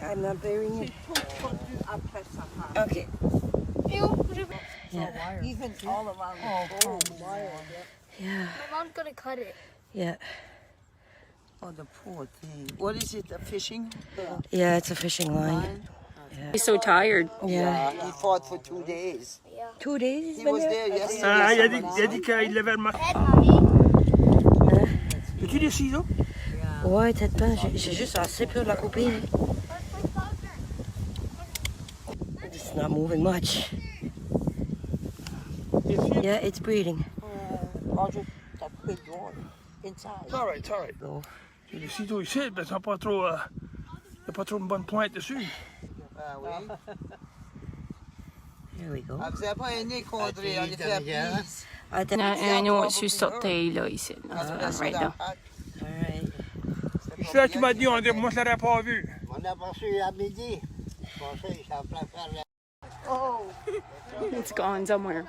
I'm not burying it. Okay. Yeah. Even all around the pool. Yeah. My mom's gonna cut it. Yeah. Oh, the poor thing. What is it, a fishing? Yeah, it's a fishing line. He's so tired. Yeah. He fought for 2 days. 2 days he's He been was there? there yesterday. Il a dit qu'il levait le matin. Veux-tu des ciseaux? Ouais, peut-être pas. J'ai juste assez peur de la couper. It's not moving much. Yeah, it's breathing. Roger, that big one inside. It's alright, it's alright. Go. J'ai des ciseaux ici, mais ça n'a pas trop... il n'y a pas trop une bonne pointe dessus. Ah oui. Here we go. Ah, vous n'avez pas un nez condré, on était à prise. I know what tu sortais là ici. Right now. Alright. C'est ça qu'il m'a dit, moi je l'aurais pas vu. On a passé à midi. Je pensais que ça plein faire. It's gone somewhere.